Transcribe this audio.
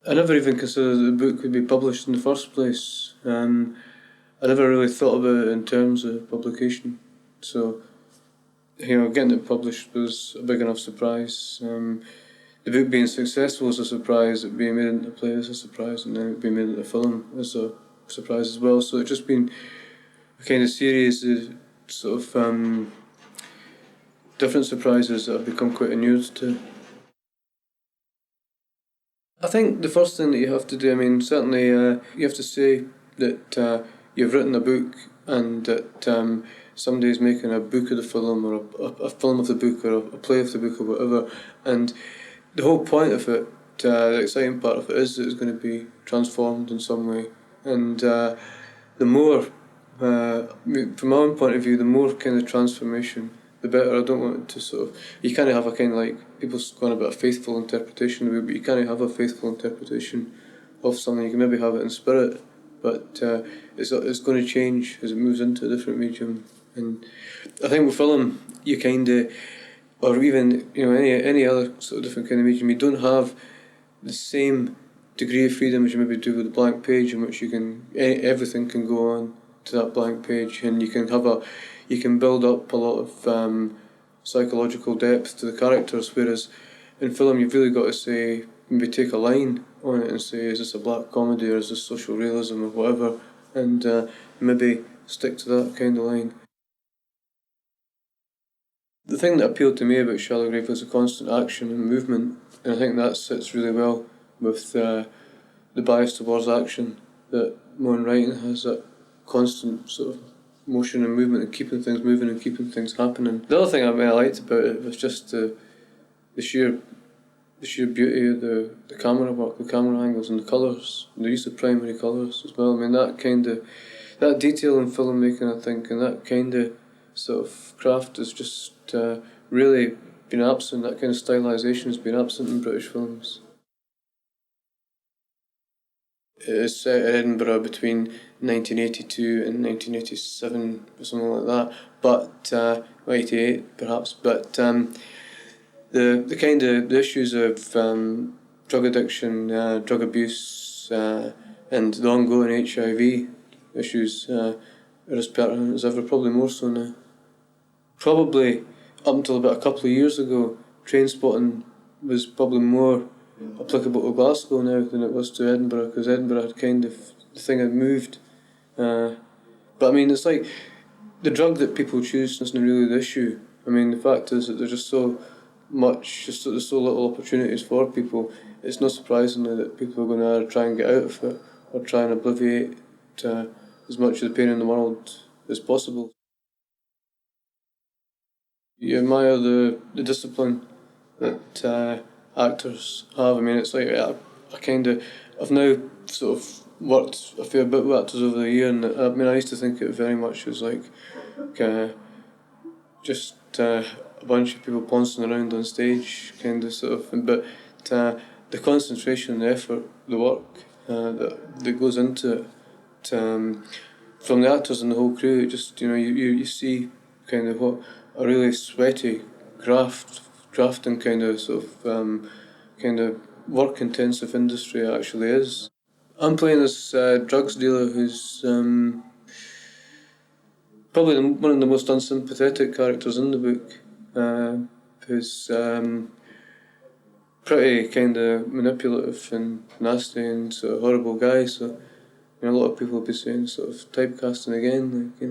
I never even considered that the book would be published in the first place. I never really thought about it in terms of publication. So, getting it published was a big enough surprise. The book being successful was a surprise, it being made into a play was a surprise, and then it being made into a film is a surprise as well. So it's just been a kind of series of sort of different surprises that I've become quite inured to. I think the first thing that you have to do, certainly you have to say that you've written a book and that somebody's making a book of the film or a film of the book or a play of the book or whatever, and the whole point of it, the exciting part of it is that it's going to be transformed in some way, and the more, from my own point of view, the more kind of transformation, the better. I don't want it to sort of, you can't have a kind of like, people go on about a faithful interpretation of it, but you can't have a faithful interpretation of something. You can maybe have it in spirit, but it's going to change as it moves into a different medium. And I think with film, you kind of, or even any other sort of different kind of medium, you don't have the same degree of freedom as you maybe do with a blank page, in which you can everything can go on to that blank page, and you can build up a lot of psychological depth to the characters. Whereas in film, you've really got to say, maybe take a line on it and say, is this a black comedy or is this social realism or whatever, and maybe stick to that kind of line. The thing that appealed to me about Shallow Grave was the constant action and movement, and I think that sits really well with the bias towards action that modern writing has, that constant sort of motion and movement and keeping things moving and keeping things happening. The other thing I liked about it was just the sheer beauty of the camera work, the camera angles and the colours, and the use of primary colours as well. That detail in filmmaking, I think, and that kind of sort of craft has just really been absent. That kind of stylisation has been absent in British films. It is set in Edinburgh between 1982 and 1987 or something like that, but 88 perhaps. But the kind of the issues of drug addiction, drug abuse, and the ongoing HIV issues are as pertinent as ever, probably more so now. Probably up until about a couple of years ago, Trainspotting was probably more applicable to Glasgow now than it was to Edinburgh, because Edinburgh had kind of, the thing had moved. But it's like the drug that people choose isn't really the issue. The fact is that there's just so much, there's so little opportunities for people. It's not surprisingly that people are going to try and get out of it or try and obliviate as much of the pain in the world as possible. You admire the discipline that actors have. It's like I've now sort of worked a fair bit with actors over the year, and I used to think it very much as like just a bunch of people pouncing around on stage, kind of sort of. But the concentration, the effort, the work that goes into it, from the actors and the whole crew, it just you see kind of what a really sweaty crafting kind of sort of kind of work intensive industry it actually is. I'm playing this drugs dealer who's probably one of the most unsympathetic characters in the book, who's pretty kind of manipulative and nasty and sort of horrible guy. So a lot of people will be saying sort of typecasting again, like